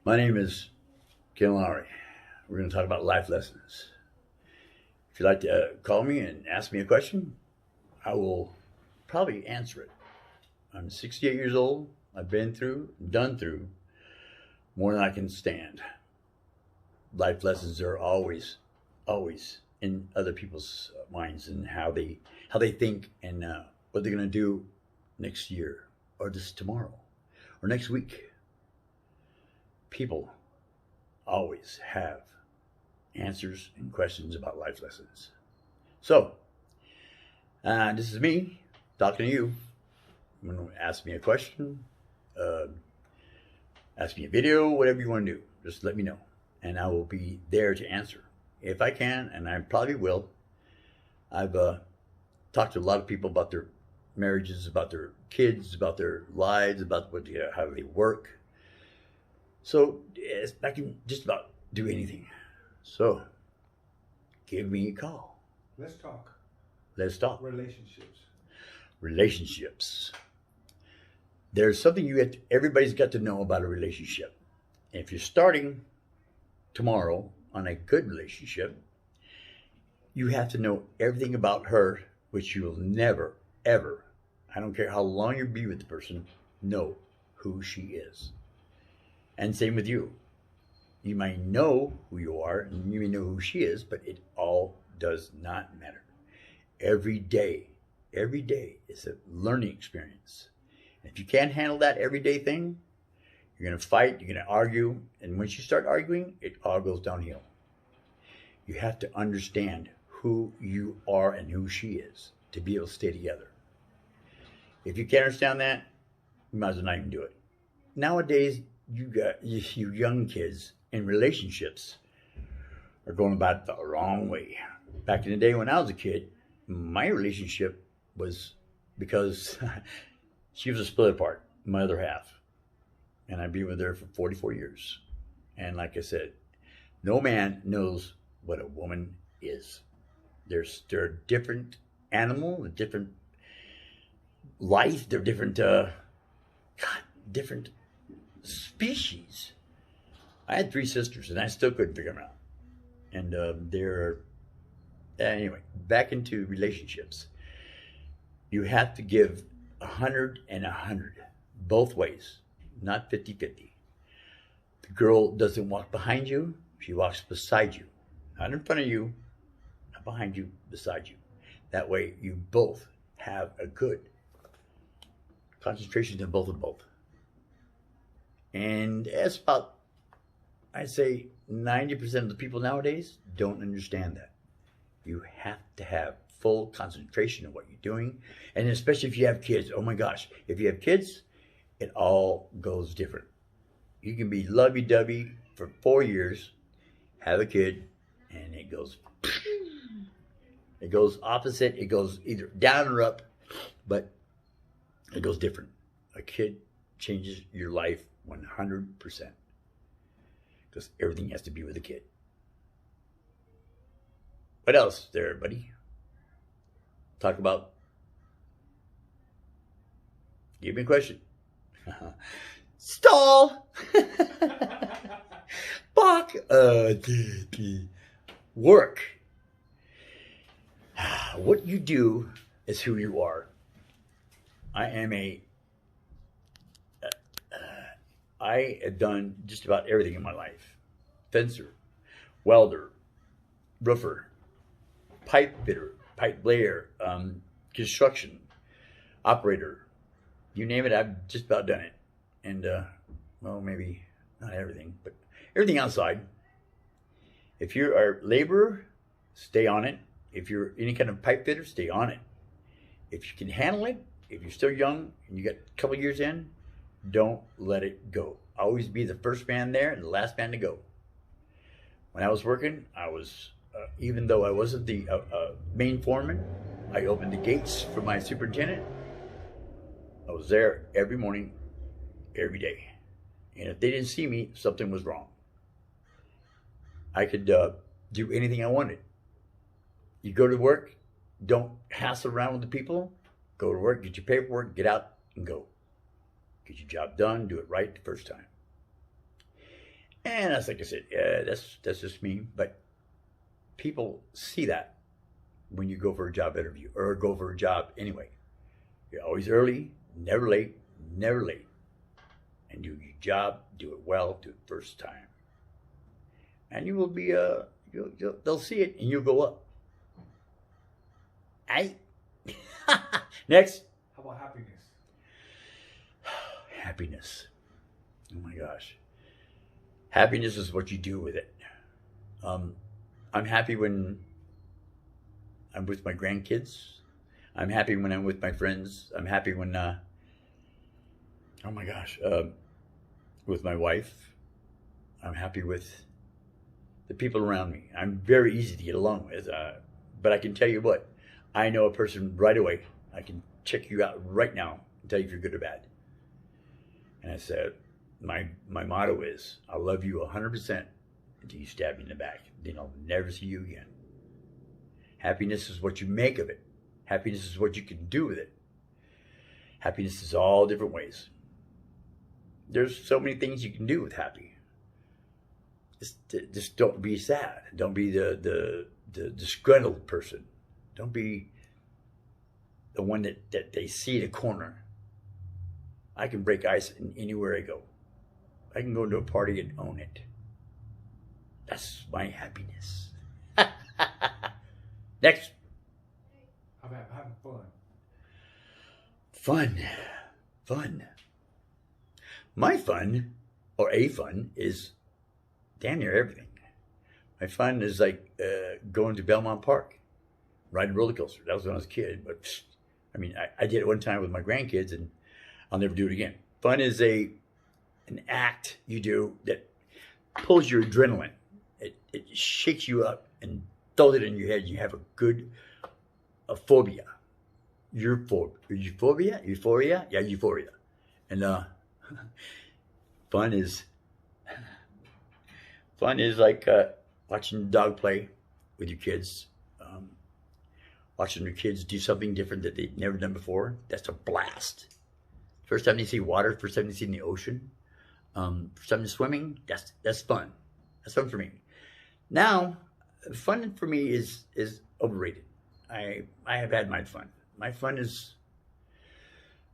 My name is Ken Lowry. We're going to talk about life lessons. If you'd like to call me and ask me a question, I will probably answer it. I'm 68 years old. I've been through, done through more than I can stand. Life lessons are always in other people's minds and how they think and what they're going to do next year or this tomorrow or next week. People always have answers and questions about life lessons. So, this is me talking to you. You want to ask me a question, uh, ask me a video, whatever you want to do. Just let me know, and I will be there to answer if I can, and I probably will. I've talked to a lot of people about their marriages, about their kids, about their lives, about how they work. So yes, I can just about do anything. So give me a call. Let's talk Let's talk. relationships. Relationships. There's something everybody's got to know about a relationship. If you're starting tomorrow on a good relationship, you have to know everything about her, which you will never, ever, I don't care how long you be with the person, know who she is. And same with you. You might know who you are and you may know who she is, but it all does not matter. Every day is a learning experience. And if you can't handle that everyday thing, you're going to fight, you're going to argue, and once you start arguing, it all goes downhill. You have to understand who you are and who she is to be able to stay together. If you can't understand that, you might as well not even do it. Nowadays, you young kids in relationships are going about it the wrong way. Back in the day when I was a kid, my relationship was because she was a split apart, my other half. And I've been with her for 44 years. And like I said, no man knows what a woman is. They're a different animal, a different life, they're different, different species. I had 3 sisters, and I still couldn't figure them out. And anyway, back into relationships. You have to give 100 and 100, both ways, not 50-50. The girl doesn't walk behind you, she walks beside you. Not in front of you, not behind you, beside you. That way you both have a good concentration in both of both. And that's about, I'd say 90% of the people nowadays don't understand that. You have to have full concentration on what you're doing. And especially if you have kids, oh my gosh, if you have kids, it all goes different. You can be lovey-dovey for 4 years, have a kid, and it goes opposite. It goes either down or up, but it goes different. A kid changes your life 100%. Because everything has to be with a kid. What else there, buddy? Talk about. Give me a question. Stall! Bach! Work. What you do is who you are. I have done just about everything in my life. Fencer, welder, roofer, pipe fitter, pipe layer, construction, operator. You name it, I've just about done it. And, well, maybe not everything, but everything outside. If you're a laborer, stay on it. If you're any kind of pipe fitter, stay on it. If you can handle it, if you're still young and you got a couple years in, don't let it go. Always be the first man there and the last man to go. When I was working, even though I wasn't the main foreman, I opened the gates for my superintendent. I was there every morning, every day. And if they didn't see me, something was wrong. I could do anything I wanted. You go to work, don't hassle around with the people. Go to work, get your paperwork, get out and go. Get your job done, do it right the first time. And that's like I said, that's just me. But people see that when you go for a job interview or go for a job anyway. You're always early, never late, never late. And do your job, do it well, do it first time. And you will be, they'll see it and you'll go up. Aye. Next. How about happiness? Happiness. Oh my gosh. Happiness is what you do with it. I'm happy when I'm with my grandkids. I'm happy when I'm with my friends. I'm happy when, oh my gosh, with my wife. I'm happy with the people around me. I'm very easy to get along with. But I can tell you what, I know a person right away. I can check you out right now and tell you if you're good or bad. And I said, my motto is, I'll love you 100% until you stab me in the back. Then I'll never see you again. Happiness is what you make of it. Happiness is what you can do with it. Happiness is all different ways. There's so many things you can do with happy. Just don't be sad. Don't be the disgruntled person. Don't be the one that they see in a corner. I can break ice anywhere I go. I can go to a party and own it. That's my happiness. Next. How about having fun? Fun. My fun, or a fun, is damn near everything. My fun is like going to Belmont Park, riding a roller coaster. That was when I was a kid. But I mean, I did it one time with my grandkids, and I'll never do it again. Fun is an act you do that pulls your adrenaline. It shakes you up and throws it in your head. You have a phobia. Euphoria? Yeah, euphoria. And fun is like watching the dog play with your kids. Watching your kids do something different that they've never done before. That's a blast. First time they see water, first time they see in the ocean. First time they're swimming, that's fun. That's fun for me. Now, fun for me is overrated. I have had my fun. My fun is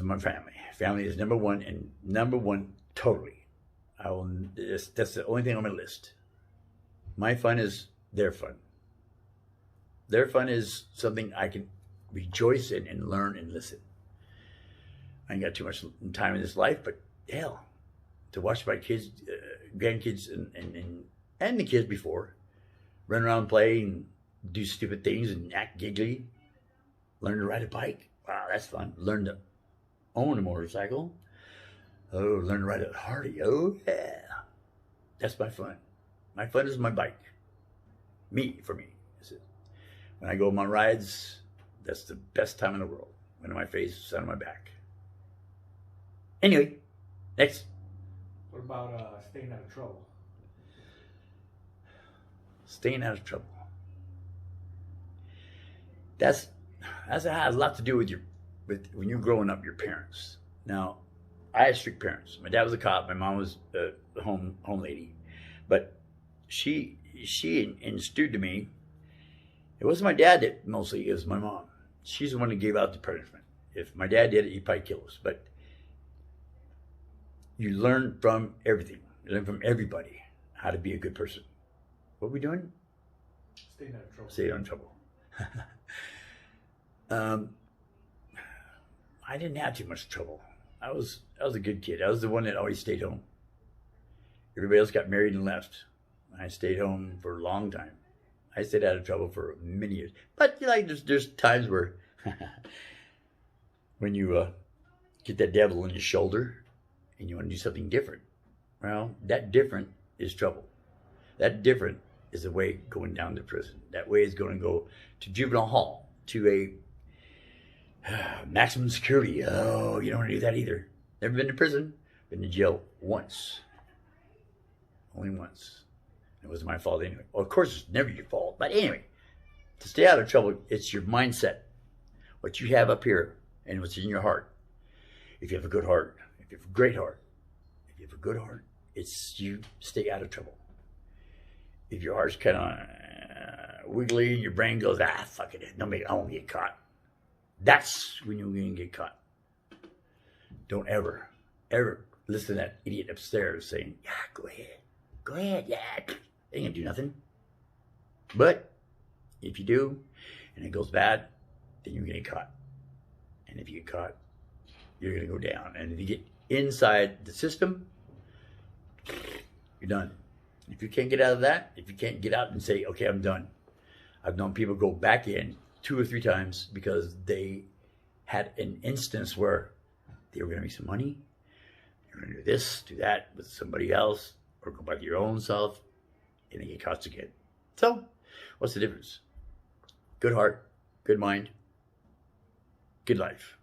my family. Family is number one, and number one totally. That's the only thing on my list. My fun is their fun. Their fun is something I can rejoice in and learn and listen. I ain't got too much time in this life, but hell, to watch my kids, grandkids, and the kids before run around, play, and do stupid things and act giggly. Learn to ride a bike. Wow, that's fun. Learn to own a motorcycle. Oh, learn to ride a Harley. Oh, yeah. That's my fun. My fun is my bike. For me. When I go on my rides, that's the best time in the world. Wind on my face, sun on my back. Anyway, next. What about staying out of trouble? Staying out of trouble. That has a lot to do with when you're growing up, your parents. Now, I had strict parents. My dad was a cop. My mom was a home lady, but she instilled to me. It wasn't my dad that mostly. It was my mom. She's the one that gave out the punishment. If my dad did it, he'd probably kill us. But you learn from everything. You learn from everybody how to be a good person. What are we doing? Staying out of trouble. Staying out of trouble. I didn't have too much trouble. I was a good kid. I was the one that always stayed home. Everybody else got married and left. I stayed home for a long time. I stayed out of trouble for many years. But there's times where when you get that devil on your shoulder and you want to do something different. Well, that different is trouble. That different is the way going down to prison. That way is going to go to juvenile hall, to a maximum security. Oh, you don't want to do that either. Never been to prison. Been to jail once. Only once. It wasn't my fault anyway. Well, of course, it's never your fault. But anyway, to stay out of trouble, it's your mindset. What you have up here and what's in your heart. If you have a good heart, if you have a great heart, if you have a good heart, It's you stay out of trouble. If your heart's kind of wiggly and your brain goes, fuck it, I won't get caught. That's when you're going to get caught. Don't ever listen to that idiot upstairs saying, yeah, go ahead, yeah, ain't gonna do nothing. But if you do, and it goes bad, then you're gonna get caught. And if you get caught, you're gonna go down. And if you get inside the system, you're done. If you can't get out of that, if you can't get out and say, okay, I'm done. I've known people go back in 2 or 3 times because they had an instance where they were gonna make some money. You're gonna do this, do that with somebody else, or go back to your own self, and they get caught again. So, what's the difference? Good heart, good mind, good life.